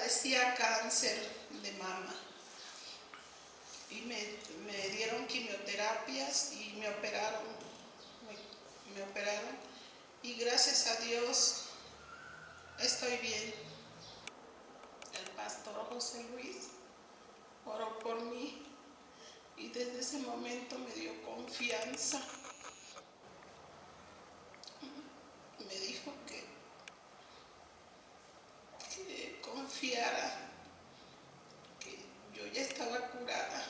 padecía cáncer de mama y me dieron quimioterapias y me operaron y gracias a Dios estoy bien. El pastor José Luis oró por mí y desde ese momento me dio confianza. Me dijo que confiara, que yo ya estaba curada.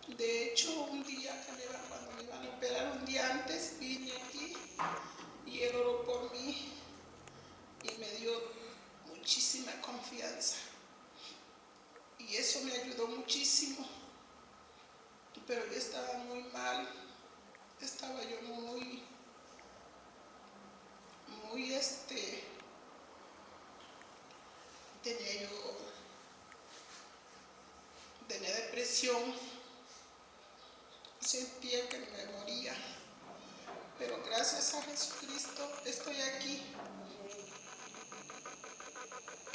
De hecho, un día cuando me iban a operar, un día antes vine aquí y él oró por mí y me dio muchísima confianza. Y eso me ayudó muchísimo. Pero yo estaba muy mal, estaba yo muy tenía depresión, sentía que me moría, pero gracias a Jesucristo estoy aquí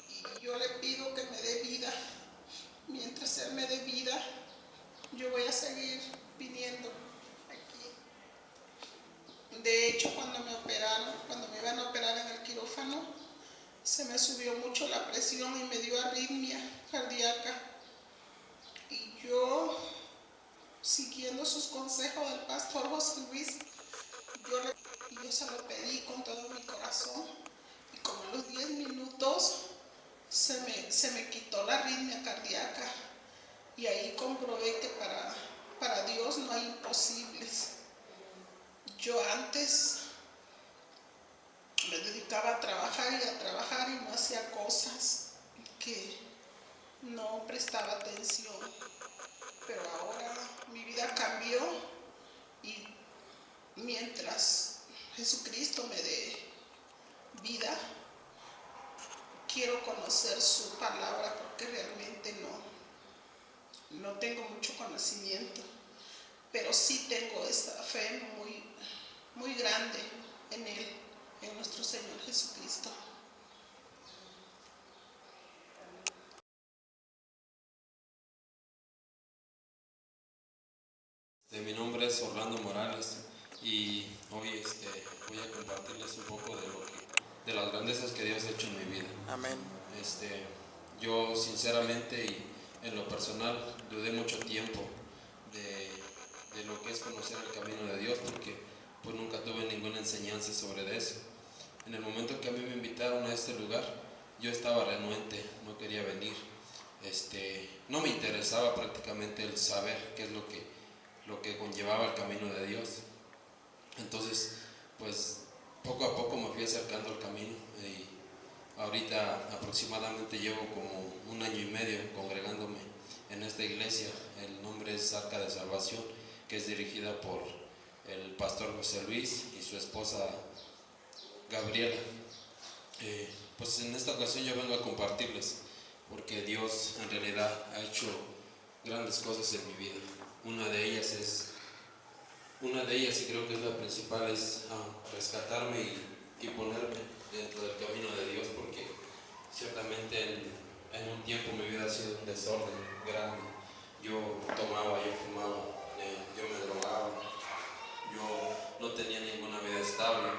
y yo le pido que me dé vida. Mientras Él me dé vida, yo voy a seguir viniendo aquí. De hecho, cuando me iban a operar en el quirófano, se me subió mucho la presión y me dio arritmia cardíaca. Y yo, siguiendo sus consejos del pastor José Luis, yo se lo pedí con todo mi corazón. Y como a los 10 minutos se me quitó la arritmia cardíaca. Y ahí comprobé que para Dios no hay imposibles. Yo antes me dedicaba a trabajar y no hacía cosas que no prestaba atención. Pero ahora mi vida cambió y mientras Jesucristo me dé vida, quiero conocer su palabra porque realmente no tengo mucho conocimiento, pero sí tengo esta fe muy, muy grande en Él, en nuestro Señor Jesucristo. Mi nombre es Orlando Morales y hoy voy a compartirles un poco de las grandezas que Dios ha hecho en mi vida. Amén. Yo sinceramente y en lo personal dudé mucho tiempo de lo que es conocer el camino de Dios porque pues nunca tuve ninguna enseñanza sobre eso. En el momento que a mí me invitaron a este lugar, yo estaba renuente, no quería venir. No me interesaba prácticamente el saber qué es lo que conllevaba el camino de Dios. Entonces, pues poco a poco me fui acercando al camino y ahorita aproximadamente llevo como 1 año y medio congregándome en esta iglesia. El nombre es Arca de Salvación, que es dirigida por el pastor José Luis y su esposa Gabriela. Pues en esta ocasión yo vengo a compartirles porque Dios en realidad ha hecho grandes cosas en mi vida. Una de ellas y creo que es la principal, es rescatarme y ponerme dentro del camino de Dios, porque ciertamente en un tiempo mi vida ha sido un desorden grande. Yo tomaba, yo fumaba, yo me drogaba, yo no tenía ninguna vida estable,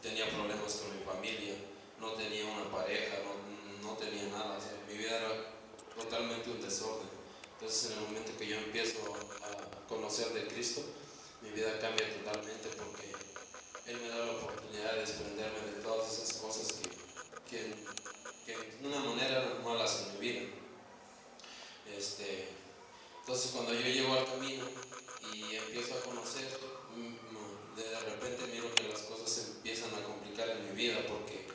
tenía problemas con mi familia, no tenía una pareja, no tenía nada, o sea, mi vida era totalmente un desorden. Entonces en el momento que yo empiezo a conocer de Cristo, mi vida cambia totalmente porque Él me da la oportunidad de desprenderme de todas esas cosas que de una manera eran malas en mi vida. Entonces cuando yo llego al camino y empiezo a conocer, de repente miro que las cosas se empiezan a complicar en mi vida porque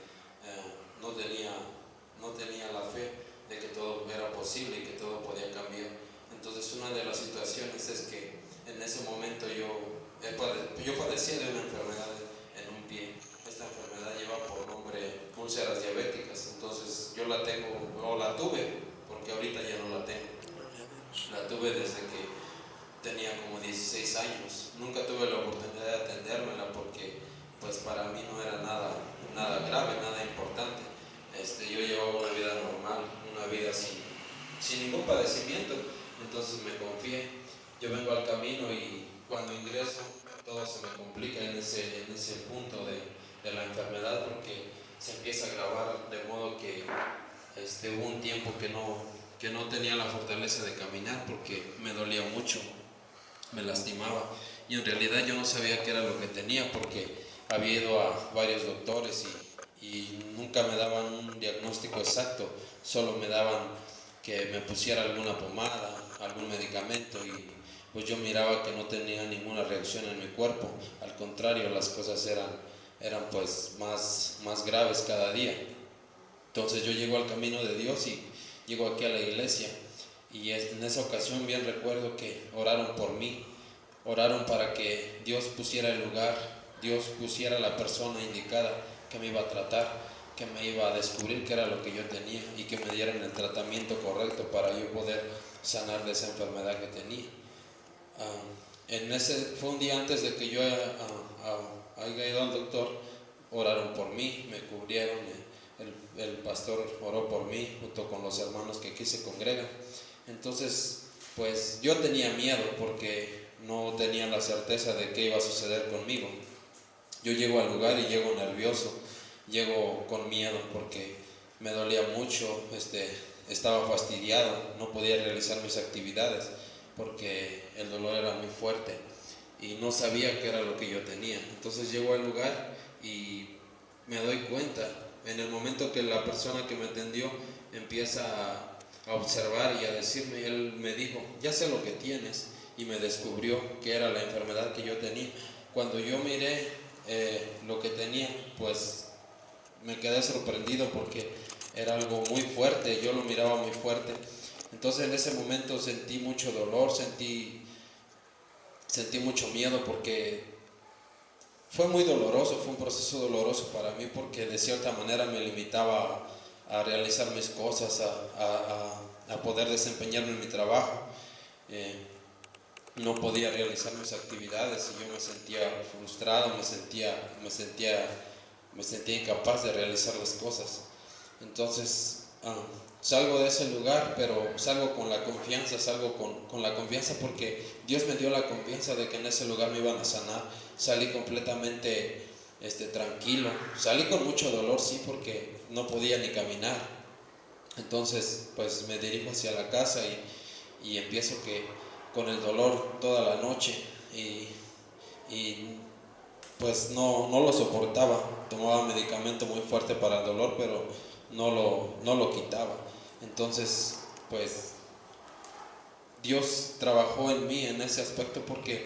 no tenía la fe de que todo era posible y que todo podía cambiar. Entonces una de las situaciones es que en ese momento yo padecía de una enfermedad en un pie. Esta enfermedad lleva por nombre úlceras diabéticas. Entonces yo la tengo, o la tuve, porque ahorita ya no la tengo. La tuve desde que tenía como 16 años. Nunca tuve la oportunidad de atendérmela porque pues para mí no era nada grave, nada importante. Yo llevaba una vida en ese punto de la enfermedad, porque se empieza a agravar, de modo que hubo un tiempo que no tenía la fortaleza de caminar porque me dolía mucho, me lastimaba, y en realidad yo no sabía qué era lo que tenía porque había ido a varios doctores y nunca me daban un diagnóstico exacto, solo me daban que me pusiera alguna pomada, algún medicamento, y pues yo miraba que no tenía ninguna reacción en mi cuerpo. Al contrario, las cosas eran pues más graves cada día. Entonces yo llego al camino de Dios y llego aquí a la iglesia, y en esa ocasión bien recuerdo que oraron por mí, oraron para que Dios pusiera el lugar, Dios pusiera la persona indicada que me iba a tratar, que me iba a descubrir qué era lo que yo tenía y que me dieran el tratamiento correcto para yo poder sanar de esa enfermedad que tenía. Fue un día antes de que yo haya ido al doctor. Oraron por mí, me cubrieron, el pastor oró por mí junto con los hermanos que aquí se congregan. Entonces pues yo tenía miedo porque no tenía la certeza de qué iba a suceder conmigo. Yo llego al lugar y llego nervioso, llego con miedo porque me dolía mucho, estaba fastidiado, no podía realizar mis actividades porque el dolor era muy fuerte y no sabía qué era lo que yo tenía. Entonces llego al lugar y me doy cuenta, en el momento que la persona que me atendió empieza a observar y a decirme, él me dijo, ya sé lo que tienes, y me descubrió que era la enfermedad que yo tenía. Cuando yo miré lo que tenía, pues me quedé sorprendido porque era algo muy fuerte, yo lo miraba muy fuerte. Entonces en ese momento sentí mucho dolor, sentí mucho miedo porque fue muy doloroso, fue un proceso doloroso para mí porque de cierta manera me limitaba a realizar mis cosas, a poder desempeñarme en mi trabajo. No podía realizar mis actividades y yo me sentía frustrado, me sentía incapaz de realizar las cosas. Entonces salgo de ese lugar, pero salgo con la confianza, con la confianza porque Dios me dio la confianza de que en ese lugar me iban a sanar. Salí completamente tranquilo, salí con mucho dolor, sí, porque no podía ni caminar. Entonces pues me dirijo hacia la casa y empiezo con el dolor toda la noche y pues no lo soportaba. Tomaba medicamento muy fuerte para el dolor, pero no lo quitaba. Entonces pues Dios trabajó en mí en ese aspecto porque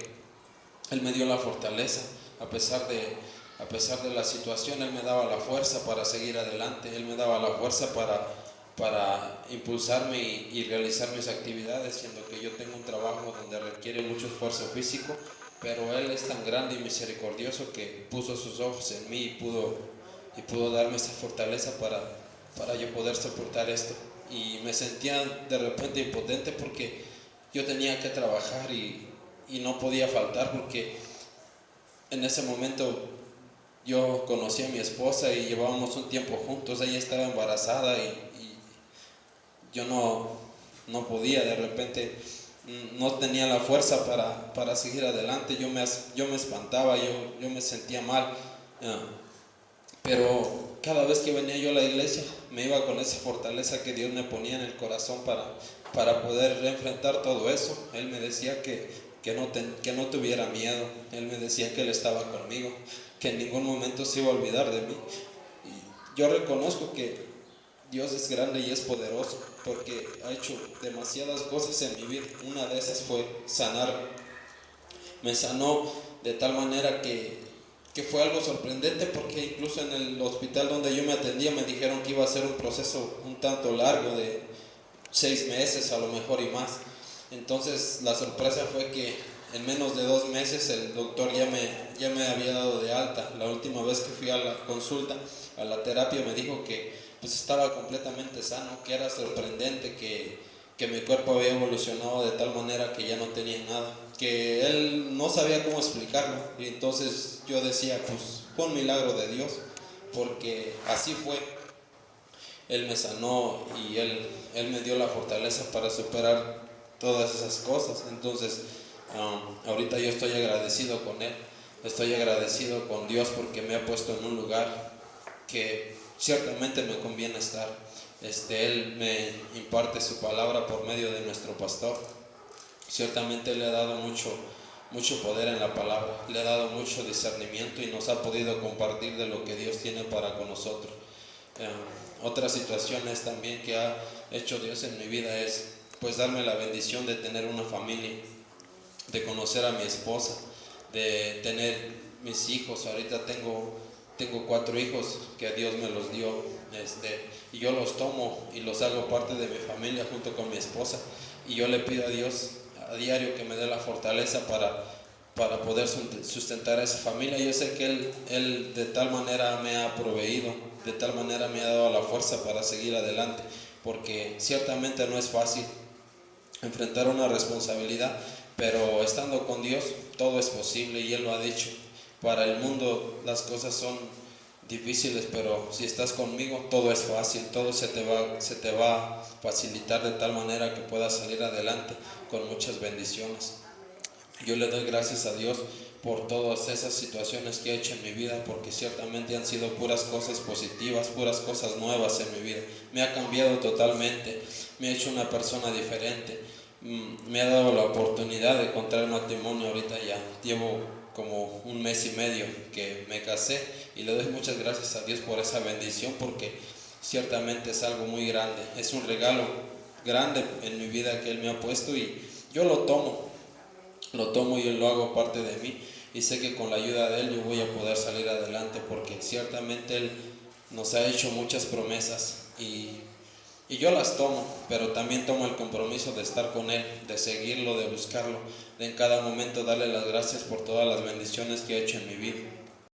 Él me dio la fortaleza. A pesar de la situación, Él me daba la fuerza para seguir adelante. Él me daba la fuerza para impulsarme y realizar mis actividades, siendo que yo tengo un trabajo donde requiere mucho esfuerzo físico, pero Él es tan grande y misericordioso que puso sus ojos en mí y pudo darme esa fortaleza para yo poder soportar esto. Y me sentía de repente impotente porque yo tenía que trabajar y no podía faltar porque en ese momento yo conocí a mi esposa y llevábamos un tiempo juntos. Ella estaba embarazada y yo no podía, de repente no tenía la fuerza para seguir adelante. Yo me espantaba, yo me sentía mal, pero cada vez que venía yo a la iglesia me iba con esa fortaleza que Dios me ponía en el corazón para poder enfrentar todo eso. Él me decía que no tuviera miedo. Él me decía que Él estaba conmigo, que en ningún momento se iba a olvidar de mí. Y yo reconozco que Dios es grande y es poderoso porque ha hecho demasiadas cosas en mi vida. Una de esas fue sanar. Me sanó de tal manera que fue algo sorprendente, porque incluso en el hospital donde yo me atendía me dijeron que iba a ser un proceso un tanto largo de 6 meses a lo mejor y más. Entonces la sorpresa fue que en menos de 2 meses el doctor ya me había dado de alta. La última vez que fui a la consulta, a la terapia, me dijo que pues estaba completamente sano, que era sorprendente que mi cuerpo había evolucionado de tal manera que ya no tenía nada, que él no sabía cómo explicarlo. Y entonces yo decía, pues fue un milagro de Dios, porque así fue. Él me sanó y él me dio la fortaleza para superar todas esas cosas. Entonces ahorita yo estoy agradecido con Él. Estoy agradecido con Dios porque me ha puesto en un lugar que ciertamente me conviene estar. Él me imparte su palabra por medio de nuestro pastor. Ciertamente le ha dado mucho poder en la palabra, le ha dado mucho discernimiento y nos ha podido compartir de lo que Dios tiene para con nosotros. Otra situación es también que ha hecho Dios en mi vida es pues darme la bendición de tener una familia, de conocer a mi esposa, de tener mis hijos. Ahorita tengo 4 hijos que Dios me los dio, y yo los tomo y los hago parte de mi familia junto con mi esposa, y yo le pido a Dios a diario que me dé la fortaleza para poder sustentar a esa familia. Yo sé que Él de tal manera me ha proveído, de tal manera me ha dado la fuerza para seguir adelante, porque ciertamente no es fácil enfrentar una responsabilidad, pero estando con Dios todo es posible, y Él lo ha dicho. Para el mundo las cosas son difíciles, pero si estás conmigo todo es fácil, todo se te va a facilitar de tal manera que puedas salir adelante con muchas bendiciones. Yo le doy gracias a Dios por todas esas situaciones que he hecho en mi vida, porque ciertamente han sido puras cosas positivas, puras cosas nuevas en mi vida. Me ha cambiado totalmente, me ha hecho una persona diferente, me ha dado la oportunidad de contraer matrimonio. Ahorita ya llevo como 1 mes y medio que me casé, y le doy muchas gracias a Dios por esa bendición, porque ciertamente es algo muy grande, es un regalo grande en mi vida que Él me ha puesto, y yo lo tomo y lo hago parte de mí, y sé que con la ayuda de Él yo voy a poder salir adelante, porque ciertamente Él nos ha hecho muchas promesas, y yo las tomo, pero también tomo el compromiso de estar con Él, de seguirlo, de buscarlo, de en cada momento darle las gracias por todas las bendiciones que ha hecho en mi vida.